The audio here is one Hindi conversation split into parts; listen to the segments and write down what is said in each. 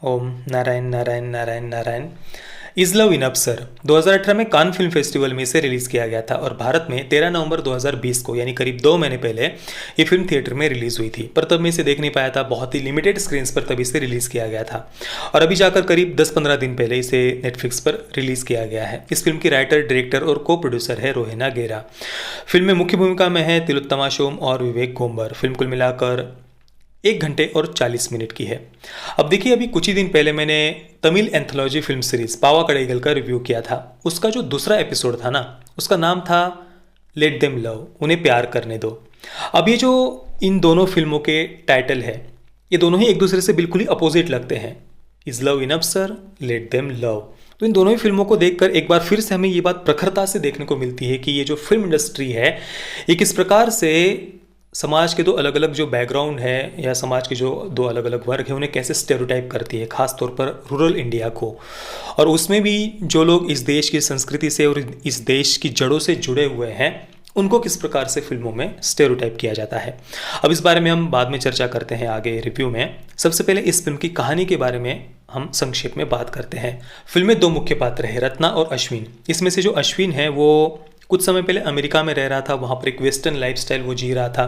Om Narayan Narayan Narayan Narayan. Is love enough sir 2018 में कान फिल्म फेस्टिवल में इसे रिलीज़ किया गया था और भारत में 13 नवंबर 2020 को यानी करीब 2 महीने पहले ये फिल्म थिएटर में रिलीज़ हुई थी। पर तब मैं इसे देख नहीं पाया था, बहुत ही लिमिटेड स्क्रीन्स पर तभी इसे रिलीज़ किया गया था और अभी जाकर करीब 10-15 दिन पहले इसे नेटफ्लिक्स पर रिलीज़ किया गया है। इस फिल्म की राइटर, डायरेक्टर और को प्रोड्यूसर है रोहिना गेरा। फिल्म में मुख्य भूमिका में है तिलोत्तमा शोम और विवेक गोम्बर। फिल्म कुल मिलाकर 1 घंटे और 40 मिनट की है। अब देखिए, अभी कुछ ही दिन पहले मैंने तमिल एंथोलॉजी फिल्म सीरीज पावा कड़ाईगल का रिव्यू किया था। उसका जो दूसरा एपिसोड था ना, उसका नाम था लेट देम लव, उन्हें प्यार करने दो। अब ये जो इन दोनों फिल्मों के टाइटल है, ये दोनों ही एक दूसरे से बिल्कुल ही अपोजिट लगते हैं। Is love enough sir, let them love. तो इन दोनों ही फिल्मों को देखकर एक बार फिर से हमें ये बात प्रखरता से देखने को मिलती है कि ये जो फिल्म इंडस्ट्री है, ये किस प्रकार से समाज के दो अलग अलग जो बैकग्राउंड है या समाज के जो दो अलग अलग वर्ग हैं उन्हें कैसे स्टेरियोटाइप करती है, खास तौर पर रूरल इंडिया को। और उसमें भी जो लोग इस देश की संस्कृति से और इस देश की जड़ों से जुड़े हुए हैं, उनको किस प्रकार से फिल्मों में स्टेरियोटाइप किया जाता है। अब इस बारे में हम बाद में चर्चा करते हैं आगे रिव्यू में। सबसे पहले इस फिल्म की कहानी के बारे में हम संक्षेप में बात करते हैं। फिल्म में 2 मुख्य पात्र हैं, रत्ना और अश्विन। इसमें से जो अश्विन है वो कुछ समय पहले अमेरिका में रह रहा था, वहाँ पर एक वेस्टर्न लाइफस्टाइल वो जी रहा था,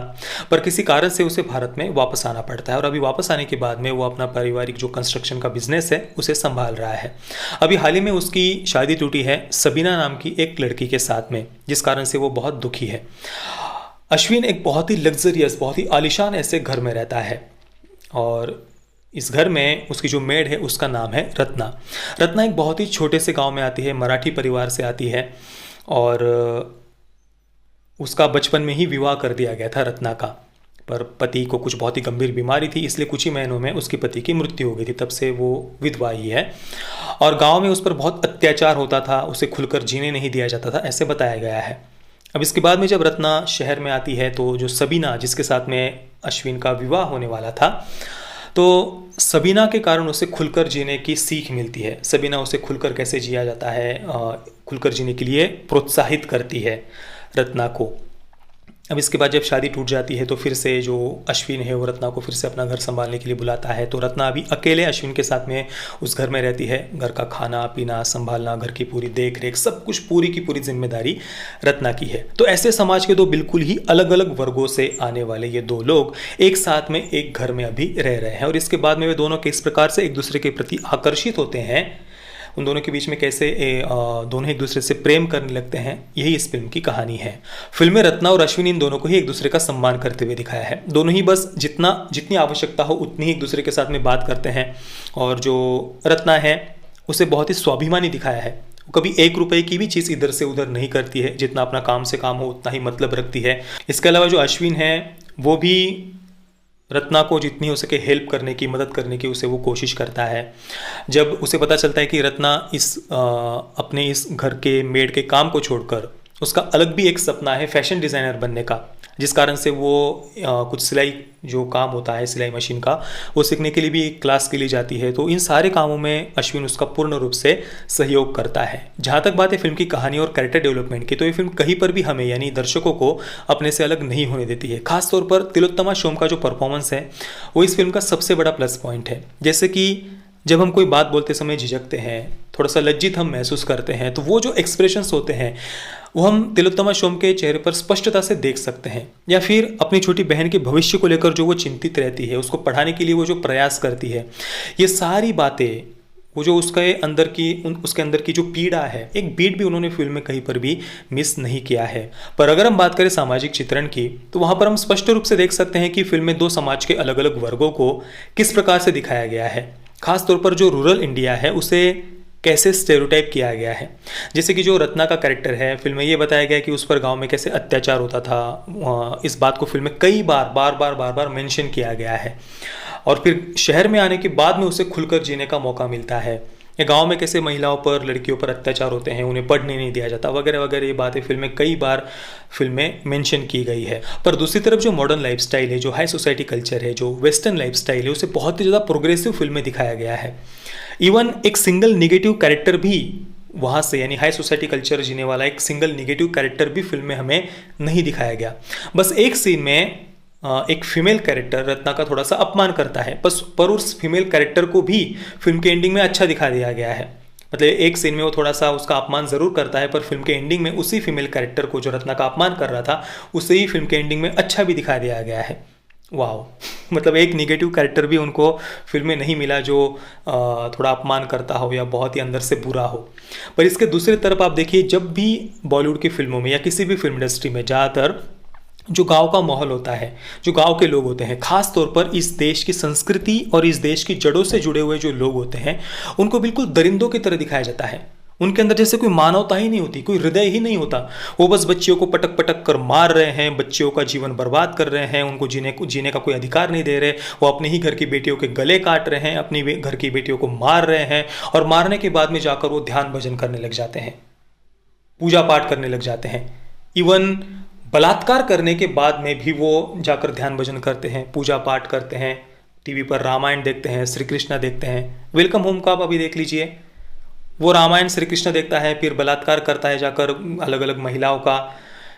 पर किसी कारण से उसे भारत में वापस आना पड़ता है और अभी वापस आने के बाद में वो अपना पारिवारिक जो कंस्ट्रक्शन का बिजनेस है उसे संभाल रहा है। अभी हाल ही में उसकी शादी टूटी है सबीना नाम की एक लड़की के साथ में, जिस कारण से वो बहुत दुखी है। अश्विन एक बहुत ही लग्जरियस, बहुत ही आलीशान ऐसे घर में रहता है और इस घर में उसकी जो मेड है उसका नाम है रत्ना। रत्ना एक बहुत ही छोटे से गांव में आती है, मराठी परिवार से आती है और उसका बचपन में ही विवाह कर दिया गया था रत्ना का। पर पति को कुछ बहुत ही गंभीर बीमारी थी, इसलिए कुछ ही महीनों में उसके पति की मृत्यु हो गई थी। तब से वो विधवा ही है और गांव में उस पर बहुत अत्याचार होता था, उसे खुलकर जीने नहीं दिया जाता था, ऐसे बताया गया है। अब इसके बाद में जब रत्ना शहर में आती है तो जो सबीना, जिसके साथ में अश्विन का विवाह होने वाला था, तो सबीना के कारण उसे खुलकर जीने की सीख मिलती है। सबीना उसे खुलकर कैसे जिया जाता है, खुलकर जीने के लिए प्रोत्साहित करती है रत्ना को। अब इसके बाद जब शादी टूट जाती है तो फिर से जो अश्विन है वो रत्ना को फिर से अपना घर संभालने के लिए बुलाता है। तो रत्ना अभी अकेले अश्विन के साथ में उस घर में रहती है। घर का खाना पीना संभालना, घर की पूरी देख रेख, सब कुछ पूरी की पूरी जिम्मेदारी रत्ना की है। तो ऐसे समाज के दो बिल्कुल ही अलग अलग वर्गों से आने वाले ये 2 लोग एक साथ में एक घर में अभी रह रहे हैं और इसके बाद में वे दोनों किस प्रकार से एक दूसरे के प्रति आकर्षित होते हैं, उन दोनों के बीच में कैसे दोनों एक दूसरे से प्रेम करने लगते हैं, यही इस फिल्म की कहानी है। फिल्म में रत्ना और अश्विन इन दोनों को ही एक दूसरे का सम्मान करते हुए दिखाया है। दोनों ही बस जितनी आवश्यकता हो उतनी ही एक दूसरे के साथ में बात करते हैं और जो रत्ना है उसे बहुत ही स्वाभिमानी दिखाया है। वो कभी 1 रुपए की भी चीज़ इधर से उधर नहीं करती है, जितना अपना काम से काम हो उतना ही मतलब रखती है। इसके अलावा जो अश्विन है वो भी रत्ना को जितनी हो सके हेल्प करने की, मदद करने की उसे वो कोशिश करता है। जब उसे पता चलता है कि रत्ना अपने इस घर के मेड के काम को छोड़कर उसका अलग भी एक सपना है फैशन डिज़ाइनर बनने का, जिस कारण से वो कुछ सिलाई जो काम होता है सिलाई मशीन का, वो सीखने के लिए भी एक क्लास के लिए जाती है। तो इन सारे कामों में अश्विन उसका पूर्ण रूप से सहयोग करता है। जहाँ तक बात है फिल्म की कहानी और कैरेक्टर डेवलपमेंट की, तो ये फिल्म कहीं पर भी हमें यानी दर्शकों को अपने से अलग नहीं होने देती है। खासतौर पर तिलोत्तमा शोम का जो परफॉर्मेंस है वो इस फिल्म का सबसे बड़ा प्लस पॉइंट है। जैसे कि जब हम कोई बात बोलते समय झिझकते हैं, थोड़ा सा लज्जित हम महसूस करते हैं, तो वो जो एक्सप्रेशंस होते हैं वो हम तिलोत्तमा शोम के चेहरे पर स्पष्टता से देख सकते हैं। या फिर अपनी छोटी बहन के भविष्य को लेकर जो वो चिंतित रहती है, उसको पढ़ाने के लिए वो जो प्रयास करती है, ये सारी बातें, वो जो उसके अंदर की जो पीड़ा है, एक बीट भी उन्होंने फिल्म में कहीं पर भी मिस नहीं किया है। पर अगर हम बात करें सामाजिक चित्रण की, तो वहाँ पर हम स्पष्ट रूप से देख सकते हैं कि फिल्म में 2 समाज के अलग अलग वर्गों को किस प्रकार से दिखाया गया है। खास तौर पर जो रूरल इंडिया है उसे कैसे स्टेरियोटाइप किया गया है। जैसे कि जो रत्ना का कैरेक्टर है, फिल्म में ये बताया गया कि उस पर गांव में कैसे अत्याचार होता था। इस बात को फिल्म में कई बार मेंशन किया गया है और फिर शहर में आने के बाद में उसे खुलकर जीने का मौका मिलता है। या गांव में कैसे महिलाओं पर, लड़कियों पर अत्याचार होते हैं, उन्हें पढ़ने नहीं दिया जाता, वगैरह वगैरह, ये बातें फिल्म में कई बार फिल्म में मेंशन की गई है। पर दूसरी तरफ जो मॉडर्न लाइफस्टाइल है, जो हाई सोसाइटी कल्चर है, जो वेस्टर्न लाइफस्टाइल है, उसे बहुत ही ज़्यादा प्रोग्रेसिव फिल्म में दिखाया गया है। इवन एक सिंगल निगेटिव कैरेक्टर भी वहाँ से, यानी हाई सोसाइटी कल्चर जीने वाला एक सिंगल निगेटिव कैरेक्टर भी फिल्म में हमें नहीं दिखाया गया। बस एक सीन में एक फीमेल कैरेक्टर रत्ना का थोड़ा सा अपमान करता है, बस पर उस फीमेल कैरेक्टर को भी फिल्म के एंडिंग में अच्छा दिखा दिया गया है। मतलब एक सीन में वो थोड़ा सा उसका अपमान ज़रूर करता है, पर फिल्म के एंडिंग में उसी फीमेल कैरेक्टर को जो रत्ना का अपमान कर रहा था उसे ही फिल्म के एंडिंग में अच्छा भी दिखा दिया गया है। वाह मतलब एक निगेटिव कैरेक्टर भी उनको फिल्म में नहीं मिला जो थोड़ा अपमान करता हो या बहुत ही अंदर से बुरा हो। पर इसके दूसरी तरफ आप देखिए, जब भी बॉलीवुड की फिल्मों में या किसी भी फिल्म इंडस्ट्री में ज़्यादातर जो गांव का माहौल होता है, जो गांव के लोग होते हैं, खास तौर पर इस देश की संस्कृति और इस देश की जड़ों से जुड़े हुए जो लोग होते हैं, उनको बिल्कुल दरिंदों की तरह दिखाया जाता है। उनके अंदर जैसे कोई मानवता ही नहीं होती, कोई हृदय ही नहीं होता। वो बस बच्चियों को पटक पटक कर मार रहे हैं, बच्चियों का जीवन बर्बाद कर रहे हैं, उनको जीने का कोई अधिकार नहीं दे रहे। वो अपनी ही घर की बेटियों के गले काट रहे हैं, अपनी घर की बेटियों को मार रहे हैं, और मारने के बाद में जाकर वो ध्यान भजन करने लग जाते हैं, पूजा पाठ करने लग जाते हैं। इवन बलात्कार करने के बाद में भी वो जाकर ध्यान भजन करते हैं, पूजा पाठ करते हैं, टीवी पर रामायण देखते हैं, श्री कृष्ण देखते हैं। वेलकम होम का आप अभी देख लीजिए, वो रामायण श्री कृष्ण देखता है, फिर बलात्कार करता है जाकर अलग अलग महिलाओं का,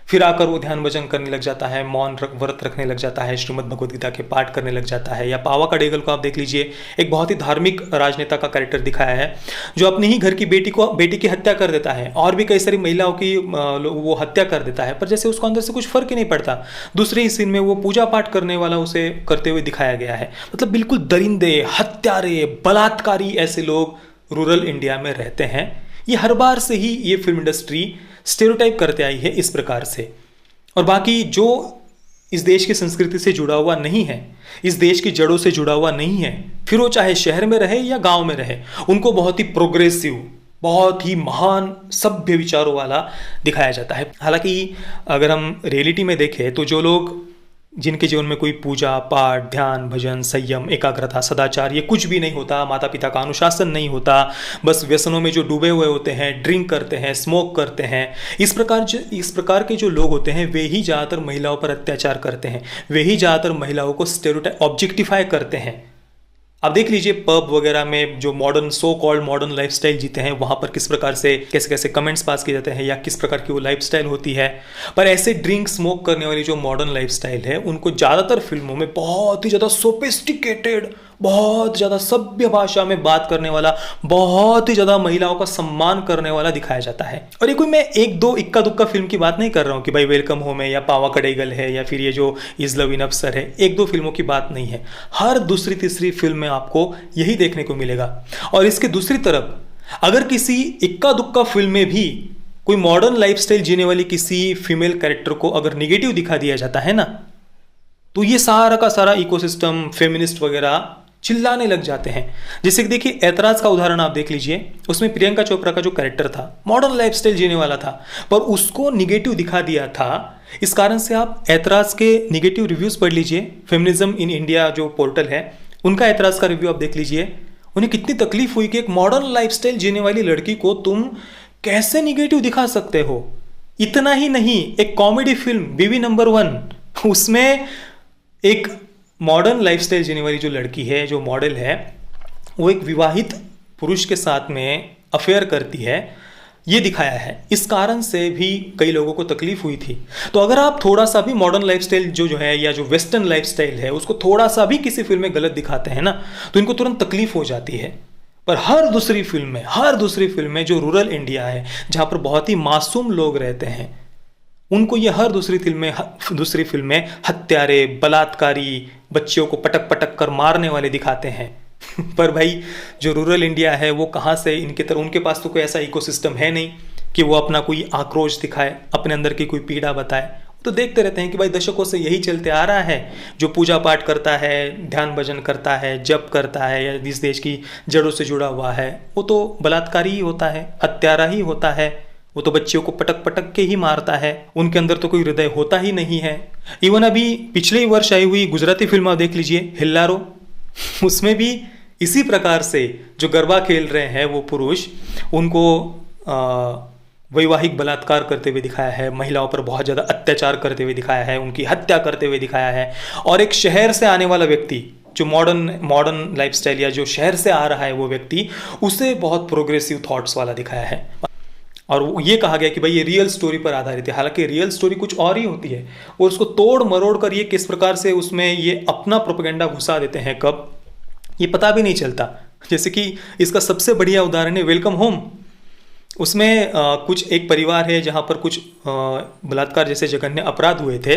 फिर आकर वो ध्यान भजन करने लग जाता है, मौन व्रत रखने लग जाता है, श्रीमद् भगवद गीता के पाठ करने लग जाता है। या पावा का डेगल को आप देख लीजिए, एक बहुत ही धार्मिक राजनेता का कैरेक्टर दिखाया है जो अपनी ही घर की बेटी की हत्या कर देता है, और भी कई सारी महिलाओं की वो हत्या कर देता है, पर जैसे उसको अंदर से कुछ फर्क ही नहीं पड़ता। दूसरे ही सीन में वो पूजा पाठ करने वाला उसे करते हुए दिखाया गया है। मतलब बिल्कुल दरिंदे, हत्यारे, बलात्कारी ऐसे लोग रूरल इंडिया में रहते हैं। ये हर बार से ही ये फिल्म इंडस्ट्री स्टेरियोटाइप करते आई है इस प्रकार से। और बाकी जो इस देश की संस्कृति से जुड़ा हुआ नहीं है, इस देश की जड़ों से जुड़ा हुआ नहीं है, फिर वो चाहे शहर में रहे या गांव में रहे, उनको बहुत ही प्रोग्रेसिव, बहुत ही महान सभ्य विचारों वाला दिखाया जाता है। हालांकि अगर हम रियलिटी में देखें तो जो लोग, जिनके जीवन में कोई पूजा पाठ, ध्यान भजन, संयम, एकाग्रता, सदाचार, ये कुछ भी नहीं होता, माता पिता का अनुशासन नहीं होता, बस व्यसनों में जो डूबे हुए होते हैं, ड्रिंक करते हैं, स्मोक करते हैं, इस प्रकार के जो लोग होते हैं, वे ही ज़्यादातर महिलाओं पर अत्याचार करते हैं, वे ही ज़्यादातर महिलाओं को स्टेरियोटाइप, ऑब्जेक्टिफाई करते हैं। आप देख लीजिए पब वगैरह में जो modern, so called modern lifestyle जीते हैं, वहाँ पर किस प्रकार से कैसे कैसे कमेंट्स पास किए जाते हैं या किस प्रकार की वो लाइफस्टाइल होती है। पर ऐसे ड्रिंक स्मोक करने वाली जो मॉडर्न लाइफस्टाइल है, उनको ज़्यादातर फिल्मों में बहुत ही ज़्यादा सोफिस्टिकेटेड, बहुत ज़्यादा सभ्य भाषा में बात करने वाला, बहुत ही ज़्यादा महिलाओं का सम्मान करने वाला दिखाया जाता है। और ये कोई मैं एक दो इक्का दुक्का फिल्म की बात नहीं कर रहा हूँ कि भाई वेलकम होम है या पावा कड़ेगल है या फिर ये जो इज़ लव इन अफसर है, एक दो फिल्मों की बात नहीं है। हर दूसरी तीसरी फिल्म में आपको यही देखने को मिलेगा। और इसके दूसरी तरफ अगर किसी इक्का दुक्का फिल्म में भी कोई मॉडर्न लाइफस्टाइल जीने वाली किसी फीमेल कैरेक्टर को अगर निगेटिव दिखा दिया जाता है ना, तो ये सारा का सारा इकोसिस्टम, फेमिनिस्ट वगैरह चिल्लाने लग जाते हैं। जैसे कि देखिए ऐतराज का उदाहरण आप देख लीजिए, उसमें प्रियंका चोपड़ा का जो कैरेक्टर था, मॉडर्न लाइफस्टाइल जीने वाला था, पर उसको निगेटिव दिखा दिया था। इस कारण से आप ऐतराज के निगेटिव रिव्यूज पढ़ लीजिए, फेमिनिज्म इन इंडिया जो पोर्टल है उनका ऐतराज का रिव्यू आप देख लीजिए। उन्हें कितनी तकलीफ हुई कि एक मॉडर्न लाइफस्टाइल जीने वाली लड़की को तुम कैसे निगेटिव दिखा सकते हो। इतना ही नहीं, एक कॉमेडी फिल्म बीवी नंबर 1, उसमें एक मॉडर्न लाइफस्टाइल जीने वाली जो लड़की है, जो मॉडल है, वो एक विवाहित पुरुष के साथ में अफेयर करती है, ये दिखाया है। इस कारण से भी कई लोगों को तकलीफ हुई थी। तो अगर आप थोड़ा सा भी मॉडर्न लाइफस्टाइल जो है या जो वेस्टर्न लाइफस्टाइल है उसको थोड़ा सा भी किसी फिल्म में गलत दिखाते हैं ना, तो इनको तुरंत तकलीफ हो जाती है। पर हर दूसरी फिल्म में जो रूरल इंडिया है, जहाँ पर बहुत ही मासूम लोग रहते हैं, उनको ये हर दूसरी फिल्म में हत्यारे, बलात्कारी, बच्चियों को पटक पटक कर मारने वाले दिखाते हैं। पर भाई जो रूरल इंडिया है वो कहाँ से उनके पास तो कोई ऐसा इकोसिस्टम है नहीं कि वो अपना कोई आक्रोश दिखाए, अपने अंदर की कोई पीड़ा बताए। तो देखते रहते हैं कि भाई दशकों से यही चलते आ रहा है। जो पूजा पाठ करता है, ध्यान भजन करता है, जप करता है या इस देश की जड़ों से जुड़ा हुआ है, वो तो बलात्कारी ही होता है, हत्यारा ही होता है। वो तो बच्चियों को पटक पटक के ही मारता है, उनके अंदर तो कोई हृदय होता ही नहीं है। इवन अभी पिछले ही वर्ष आई हुई गुजराती फिल्म आप देख लीजिए, हेल्लारो, उसमें भी इसी प्रकार से जो गरबा खेल रहे हैं वो पुरुष, उनको वैवाहिक बलात्कार करते हुए दिखाया है, महिलाओं पर बहुत ज़्यादा अत्याचार करते हुए दिखाया है, उनकी हत्या करते हुए दिखाया है। और एक शहर से आने वाला व्यक्ति, जो मॉडर्न लाइफस्टाइल या जो शहर से आ रहा है वो व्यक्ति, उसे बहुत प्रोग्रेसिव थॉट्स वाला दिखाया है। और ये कहा गया कि भाई ये रियल स्टोरी पर आधारित है, हालांकि रियल स्टोरी कुछ और ही होती है, और उसको तोड़ मरोड़ कर ये किस प्रकार से उसमें ये अपना प्रोपेगेंडा घुसा देते हैं कब, ये पता भी नहीं चलता। जैसे कि इसका सबसे बढ़िया उदाहरण है वेलकम होम। उसमें कुछ एक परिवार है जहाँ पर कुछ बलात्कार जैसे जघन्य अपराध हुए थे,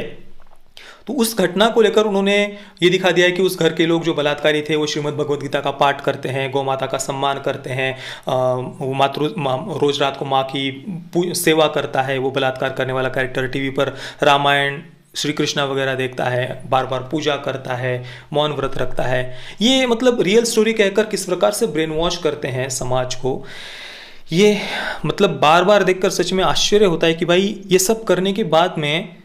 तो उस घटना को लेकर उन्होंने ये दिखा दिया है कि उस घर के लोग जो बलात्कारी थे वो श्रीमद् भगवद गीता का पाठ करते हैं, गौ माता का सम्मान करते हैं, वो रोज रात को माँ की सेवा करता है, वो बलात्कार करने वाला कैरेक्टर टीवी पर रामायण श्री कृष्णा वगैरह देखता है, बार बार पूजा करता है, मौन व्रत रखता है। ये मतलब रियल स्टोरी कहकर किस प्रकार से ब्रेन वॉश करते हैं समाज को, ये मतलब बार बार देखकर सच में आश्चर्य होता है कि भाई ये सब करने के बाद में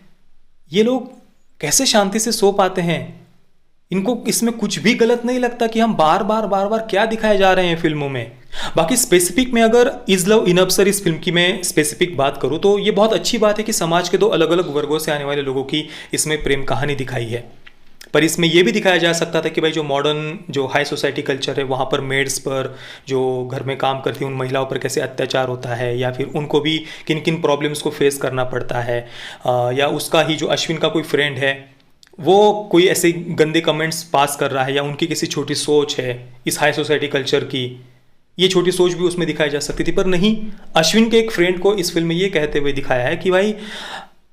ये लोग कैसे शांति से सो पाते हैं। इनको इसमें कुछ भी गलत नहीं लगता कि हम बार बार क्या दिखाए जा रहे हैं फिल्मों में। बाकी स्पेसिफिक में अगर इज लव इनफ सर इस फिल्म की मैं स्पेसिफिक बात करूं तो ये बहुत अच्छी बात है कि समाज के दो अलग अलग वर्गों से आने वाले लोगों की इसमें प्रेम कहानी दिखाई है। पर इसमें यह भी दिखाया जा सकता था कि भाई जो मॉडर्न जो हाई सोसाइटी कल्चर है वहाँ पर मेड्स पर, जो घर में काम करती हैं उन महिलाओं पर कैसे अत्याचार होता है, या फिर उनको भी किन किन प्रॉब्लम्स को फेस करना पड़ता है, या उसका ही जो अश्विन का कोई फ्रेंड है वो कोई ऐसे गंदे कमेंट्स पास कर रहा है, या उनकी किसी छोटी सोच है इस हाई सोसाइटी कल्चर की, ये छोटी सोच भी उसमें दिखाई जा सकती थी। पर नहीं, अश्विन के एक फ्रेंड को इस फिल्म में ये कहते हुए दिखाया है कि भाई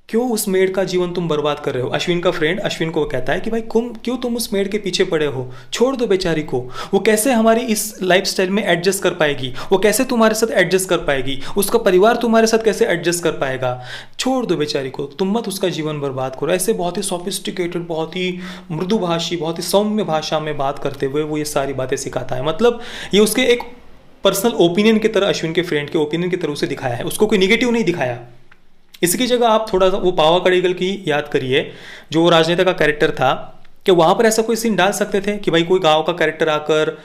क्यों उस मेड का जीवन तुम बर्बाद कर रहे हो। अश्विन का फ्रेंड अश्विन को कहता है कि भाई क्यों तुम उस मेड के पीछे पड़े हो, छोड़ दो बेचारी को, वो कैसे हमारी इस लाइफस्टाइल में एडजस्ट कर पाएगी, वो कैसे तुम्हारे साथ एडजस्ट कर पाएगी, उसका परिवार तुम्हारे साथ कैसे एडजस्ट कर पाएगा, छोड़ दो बेचारी को, तुम मत उसका जीवन बर्बाद करो। ऐसे बहुत ही सोफिस्टिकेटेड, बहुत ही मृदुभाषी, बहुत ही सौम्य भाषा में बात करते हुए वो ये सारी बातें सिखाता है। मतलब ये उसके एक पर्सनल ओपिनियन की तरह, अश्विन के फ्रेंड के ओपिनियन की तरह उसे दिखाया है, उसको कोई निगेटिव नहीं दिखाया। इसकी जगह आप थोड़ा सा वो पावा कड़ीगल की याद करिए, जो वो राजनेता का कैरेक्टर था, कि वहाँ पर ऐसा कोई सीन डाल सकते थे कि भाई कोई गांव का कैरेक्टर आकर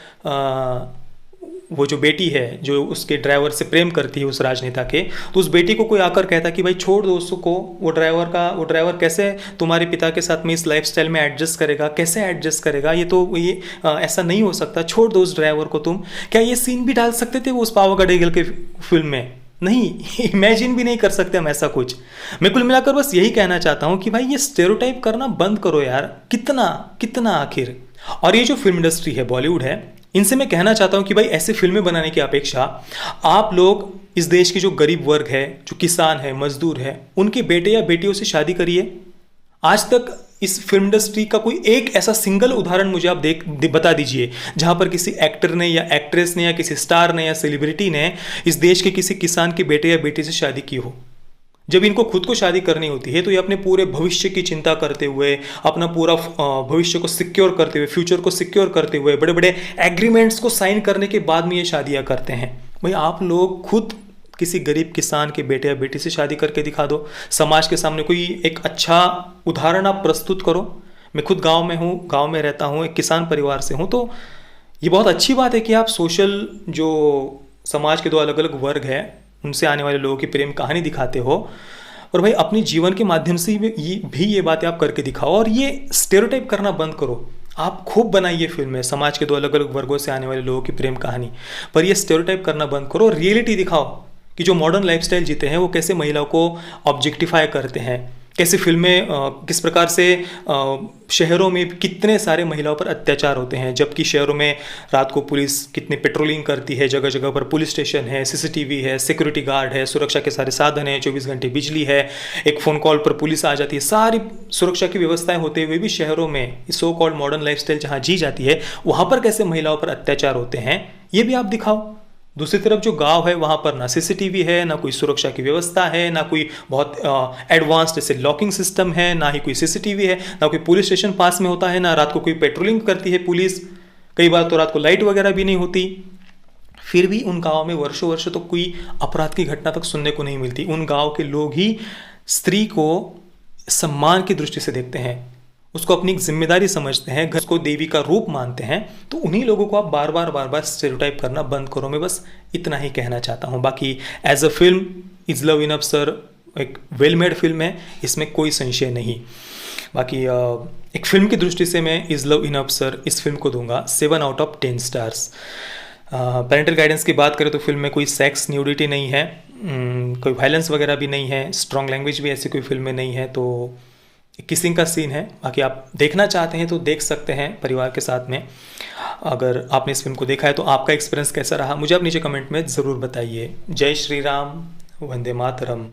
वो जो बेटी है जो उसके ड्राइवर से प्रेम करती है उस राजनेता के, तो उस बेटी को कोई आकर कहता कि भाई छोड़ दो उसको, वो ड्राइवर कैसे तुम्हारे पिता के साथ में इस लाइफस्टाइल में एडजस्ट करेगा, कैसे एडजस्ट करेगा, ये ऐसा नहीं हो सकता, छोड़ दो उस ड्राइवर को तुम। क्या ये सीन भी डाल सकते थे वो उस पावा कड़ीगल के फिल्म में? नहीं, इमेजिन भी नहीं कर सकते हम ऐसा कुछ। मैं कुल मिलाकर बस यही कहना चाहता हूँ कि भाई ये स्टेरियोटाइप करना बंद करो यार, कितना आखिर। और ये जो फिल्म इंडस्ट्री है, बॉलीवुड है, इनसे मैं कहना चाहता हूँ कि भाई ऐसे फिल्में बनाने की अपेक्षा आप लोग इस देश की जो गरीब वर्ग है, जो किसान है, मजदूर है, उनके बेटे या बेटियों से शादी करिए। आज तक इस फिल्म इंडस्ट्री का कोई एक ऐसा सिंगल उदाहरण मुझे आप बता दीजिए जहां पर किसी एक्टर ने या एक्ट्रेस ने या किसी स्टार ने या सेलिब्रिटी ने इस देश के किसी किसान के बेटे या बेटी से शादी की हो। जब इनको खुद को शादी करनी होती है तो ये अपने पूरे भविष्य की चिंता करते हुए, अपना पूरा भविष्य को सिक्योर करते हुए, फ्यूचर को सिक्योर करते हुए, बड़े बड़े एग्रीमेंट्स को साइन करने के बाद में ये शादियां करते हैं। भाई आप लोग खुद किसी गरीब किसान के बेटे या बेटी से शादी करके दिखा दो, समाज के सामने कोई एक अच्छा उदाहरण आप प्रस्तुत करो। मैं खुद गांव में हूँ, गांव में रहता हूँ, एक किसान परिवार से हूँ, तो ये बहुत अच्छी बात है कि आप सोशल जो समाज के दो अलग अलग वर्ग हैं उनसे आने वाले लोगों की प्रेम कहानी दिखाते हो, और भाई अपनी जीवन के माध्यम से भी ये बातें आप करके दिखाओ। और ये स्टेरियोटाइप करना बंद करो। आप खूब बनाइए फिल्में समाज के दो अलग अलग वर्गों से आने वाले लोगों की प्रेम कहानी, पर ये स्टेरियोटाइप करना बंद करो। रियलिटी दिखाओ कि जो मॉडर्न लाइफस्टाइल जीते हैं वो कैसे महिलाओं को ऑब्जेक्टिफाई करते हैं, कैसे फिल्में किस प्रकार से शहरों में कितने सारे महिलाओं पर अत्याचार होते हैं, जबकि शहरों में रात को पुलिस कितनी पेट्रोलिंग करती है, जगह जगह पर पुलिस स्टेशन है, सीसीटीवी है, सिक्योरिटी गार्ड है, सुरक्षा के सारे साधन हैं, 24 घंटे बिजली है, एक फ़ोन कॉल पर पुलिस आ जाती है, सारी सुरक्षा की व्यवस्थाएं होते हुए भी शहरों में सो कॉल्ड मॉडर्न लाइफस्टाइल जहाँ जी जाती है वहाँ पर कैसे महिलाओं पर अत्याचार होते हैं, ये भी आप दिखाओ। दूसरी तरफ जो गांव है वहाँ पर ना सीसीटीवी है, ना कोई सुरक्षा की व्यवस्था है, ना कोई बहुत एडवांस्ड जैसे लॉकिंग सिस्टम है, ना ही कोई सीसीटीवी है, ना कोई पुलिस स्टेशन पास में होता है, ना रात को कोई पेट्रोलिंग करती है पुलिस, कई बार तो रात को लाइट वगैरह भी नहीं होती। फिर भी उन गाँव में वर्षों वर्षों तो कोई अपराध की घटना तक सुनने को नहीं मिलती। उन गाँव के लोग ही स्त्री को सम्मान की दृष्टि से देखते हैं, उसको अपनी एक जिम्मेदारी समझते हैं, घर को देवी का रूप मानते हैं। तो उन्हीं लोगों को आप बार बार स्टेरियोटाइप करना बंद करो। मैं बस इतना ही कहना चाहता हूँ। बाकी as a film is love enough sir एक वेल मेड फिल्म है, इसमें कोई संशय नहीं। बाकी एक फिल्म की दृष्टि से मैं इज लव इनफ सर इस फिल्म को दूंगा 7/10 स्टार्स। पेरेंटल गाइडेंस की बात करें तो फिल्म में कोई सेक्स न्यूडिटी नहीं है, कोई वायलेंस वगैरह भी नहीं है, स्ट्रॉन्ग लैंग्वेज भी ऐसी कोई फिल्म में नहीं है, तो किसिंग का सीन है। बाकी आप देखना चाहते हैं तो देख सकते हैं परिवार के साथ में। अगर आपने इस फिल्म को देखा है तो आपका एक्सपीरियंस कैसा रहा, मुझे आप नीचे कमेंट में ज़रूर बताइए। जय श्री राम, वंदे मातरम।